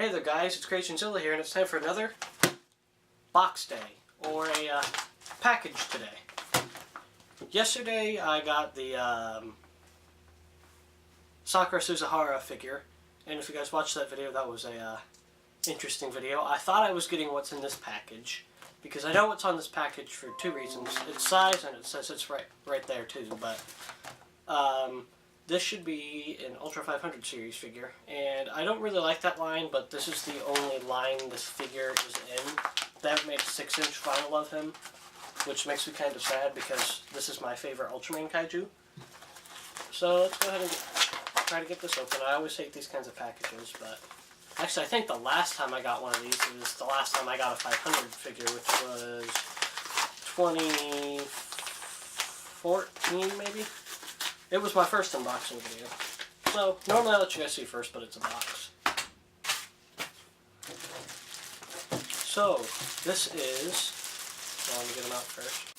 Hey there guys, it's Creationzilla here, and it's time for another box day, or a package today. Yesterday I got the Sakura Suzuhara figure, and if you guys watched that video, that was a interesting video. I thought I was getting what's in this package, because I know what's on this package for two reasons. Its size, and it says it's right there too, but this should be an Ultra 500 series figure, and I don't really like that line, but this is the only line this figure is in. They haven't made a 6-inch vinyl of him, which makes me kind of sad because this is my favorite Ultraman kaiju. So let's go ahead and try to get this open. I always hate these kinds of packages, but actually I think the last time I got one of these is the last time I got a 500 figure, which was 2014 maybe? It was my first unboxing video. So, normally I let you guys see first, but it's a box. So, this is... well, let me get them out first.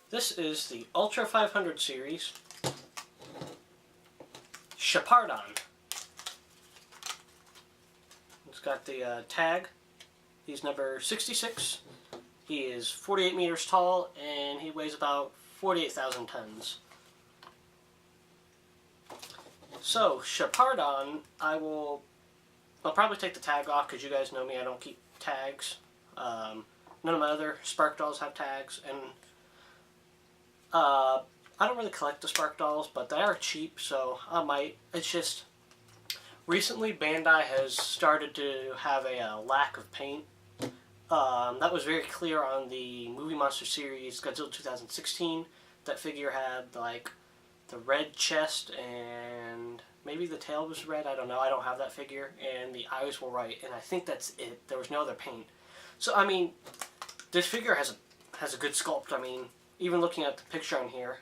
This is the Ultra 500 series Shepardon. It's got the tag. He's number 66. He is 48 meters tall, and he weighs about 48,000 tons. So, Shepardon, I'll probably take the tag off, because you guys know me, I don't keep tags. None of my other Spark dolls have tags, and I don't really collect the Spark dolls, but they are cheap, so I might. It's just, recently Bandai has started to have a lack of paint. That was very clear on the Movie Monster series Godzilla 2016. That figure had like the red chest and maybe the tail was red, I don't know, I don't have that figure, and the eyes were white, and I think that's it. There was no other paint. So I mean, this figure has a good sculpt. I mean, even looking at the picture on here,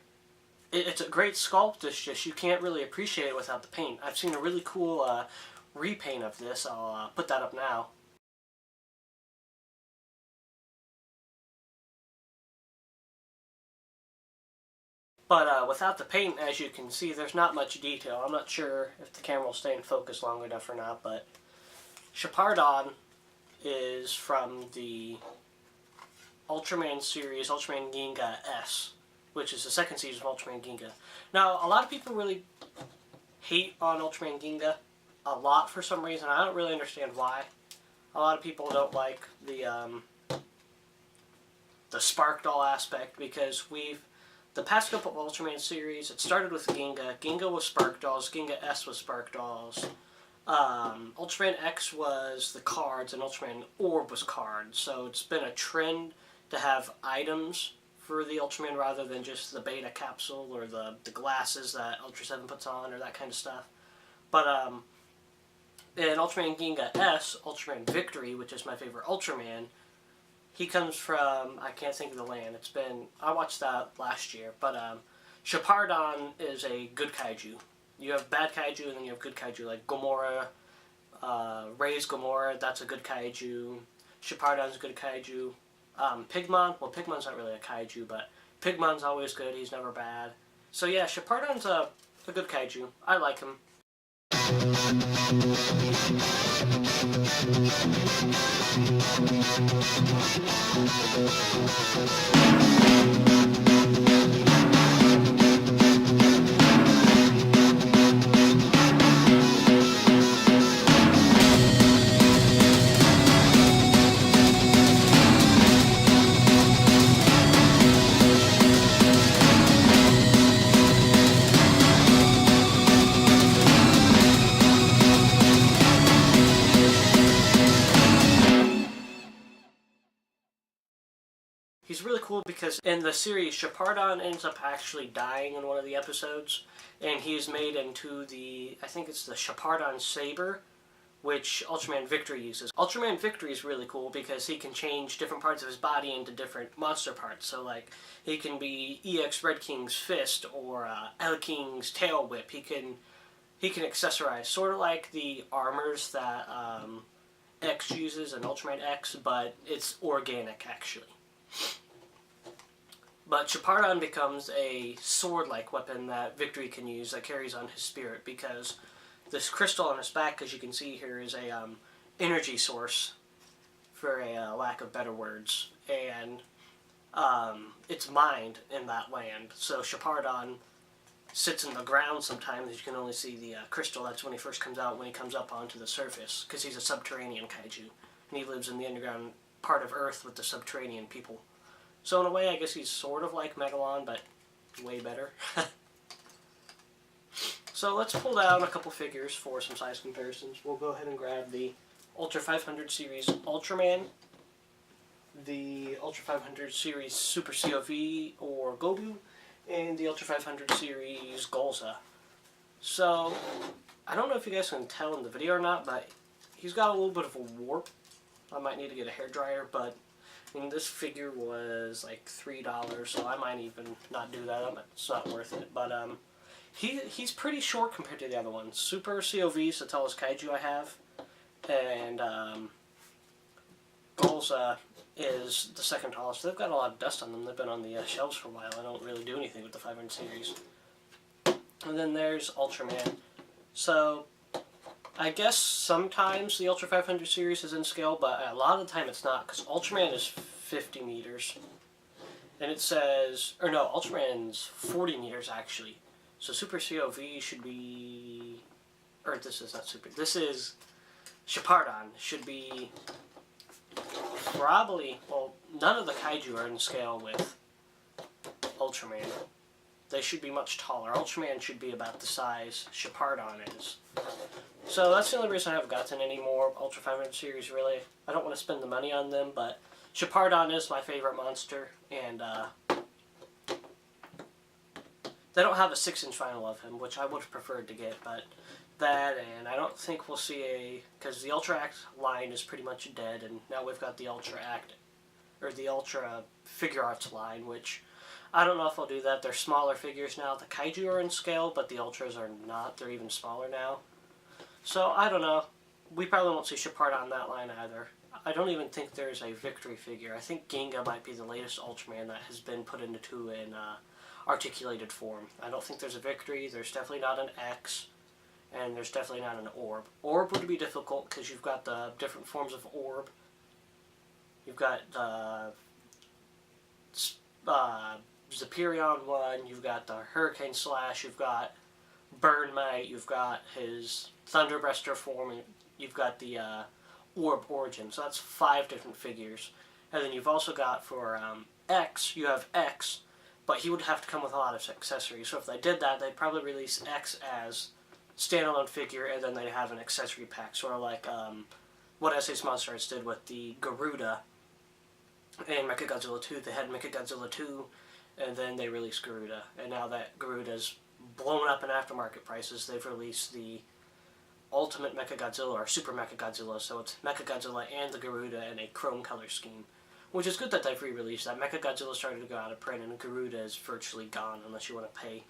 it's a great sculpt. It's just you can't really appreciate it without the paint. I've seen a really cool repaint of this. I'll put that up now. But without the paint, as you can see, there's not much detail. I'm not sure if the camera will stay in focus long enough or not, but Shepardon is from the Ultraman series, Ultraman Ginga S, which is the second season of Ultraman Ginga. Now, a lot of people really hate on Ultraman Ginga a lot for some reason. I don't really understand why. A lot of people don't like the Spark Doll aspect, because the past couple of Ultraman series, it started with Ginga. Ginga was Spark Dolls. Ginga S was Spark Dolls. Ultraman X was the cards, and Ultraman Orb was cards. So it's been a trend to have items for the Ultraman rather than just the beta capsule or the glasses that Ultra 7 puts on or that kind of stuff. But in Ultraman Ginga S, Ultraman Victory, which is my favorite Ultraman, he comes from, I can't think of the land. I watched that last year. But Shepardon is a good kaiju. You have bad kaiju and then you have good kaiju, like Gomorrah, Ray's Gomorrah, that's a good kaiju. Shepardon's a good kaiju. Pigmon, well, Pigmon's not really a kaiju, but Pigmon's always good. He's never bad. So yeah, Shepardon's a good kaiju. I like him. He's really cool because in the series, Shepardon ends up actually dying in one of the episodes, and he's made into I think it's the Shepardon Saber, which Ultraman Victory uses. Ultraman Victory is really cool because he can change different parts of his body into different monster parts. So like, he can be EX Red King's fist or L King's tail whip. He can accessorize, sort of like the armors that X uses in Ultraman X, but it's organic actually. But Shepardon becomes a sword-like weapon that Victory can use that carries on his spirit, because this crystal on his back, as you can see here, is a energy source, for a lack of better words, and it's mined in that land. So Shepardon sits in the ground sometimes. You can only see the crystal. That's when he first comes out, when he comes up onto the surface, because he's a subterranean kaiju, and he lives in the underground part of Earth with the subterranean people. So in a way, I guess he's sort of like Megalon, but way better. So let's pull down a couple figures for some size comparisons. We'll go ahead and grab the Ultra 500 series Ultraman, the Ultra 500 series Super COV or Gobu, and the Ultra 500 series Golza. So, I don't know if you guys can tell in the video or not, but he's got a little bit of a warp. I might need to get a hairdryer, but I mean, this figure was like $3, so I might even not do that. It's not worth it. But he's pretty short compared to the other ones. Super COV is the tallest kaiju I have, and Golza is the second tallest. They've got a lot of dust on them. They've been on the shelves for a while. I don't really do anything with the 500 series. And then there's Ultraman. So, I guess sometimes the Ultra 500 series is in scale, but a lot of the time it's not, because Ultraman is 50 meters. And it says, or no, Ultraman's 40 meters actually. So Super COV should be, or this is not Super, this is Shepardon, should be probably, well, none of the kaiju are in scale with Ultraman. They should be much taller. Ultraman should be about the size Shepardon is. So that's the only reason I haven't gotten any more Ultra 500 series, really. I don't want to spend the money on them, but Shepardon is my favorite monster, and they don't have a 6-inch vinyl of him, which I would have preferred to get, but that, and I don't think we'll see a, because the Ultra Act line is pretty much dead, and now we've got the Ultra Act, or the Ultra Figure Arts line, which I don't know if I'll do that. They're smaller figures now. The kaiju are in scale, but the Ultras are not. They're even smaller now. So, I don't know. We probably won't see Shepardon on that line either. I don't even think there's a Victory figure. I think Ginga might be the latest Ultraman that has been put into an articulated form. I don't think there's a Victory. There's definitely not an X. And there's definitely not an Orb. Orb would be difficult because you've got the different forms of Orb. You've got the Zephyrion one, you've got the Hurricane Slash, you've got Burn Might, you've got his Thunderbreaster form, and you've got the Orb Origin. So that's 5 different figures. And then you've also got for X, you have X, but he would have to come with a lot of accessories. So if they did that, they'd probably release X as standalone figure, and then they'd have an accessory pack, sort of like what SA's Monster Arts did with the Garuda and Mechagodzilla 2. They had Mechagodzilla 2, and then they released Garuda. And now that Garuda's blown up in aftermarket prices, they've released the Ultimate Mechagodzilla, or Super Mechagodzilla, so it's Mechagodzilla and the Garuda in a chrome color scheme. Which is good that they've re-released that. Mechagodzilla started to go out of print, and Garuda is virtually gone unless you want to pay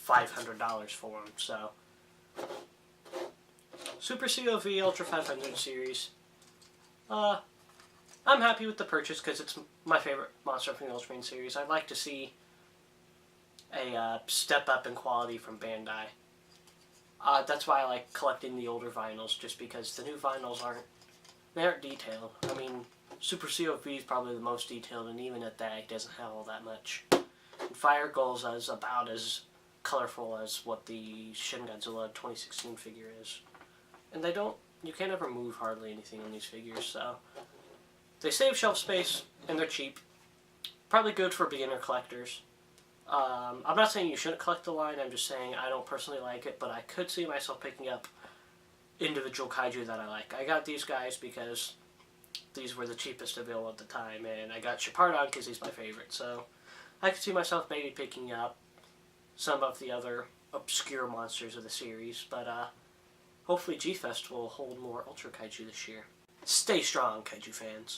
$500 for them, so. Super COV Ultra 500 series. I'm happy with the purchase because it's my favorite monster from the Ultraman series. I'd like to see a step up in quality from Bandai. That's why I like collecting the older vinyls, just because the new vinyls aren't detailed. I mean, Super COV is probably the most detailed, and even at that, it doesn't have all that much. And Fire Golza is about as colorful as what the Shin Godzilla 2016 figure is. And you can't ever move hardly anything on these figures, so. They save shelf space, and they're cheap. Probably good for beginner collectors. I'm not saying you shouldn't collect the line, I'm just saying I don't personally like it, but I could see myself picking up individual kaiju that I like. I got these guys because these were the cheapest available at the time, and I got Shepardon because he's my favorite, so I could see myself maybe picking up some of the other obscure monsters of the series, but hopefully G-Fest will hold more Ultra Kaiju this year. Stay strong, Kaiju fans.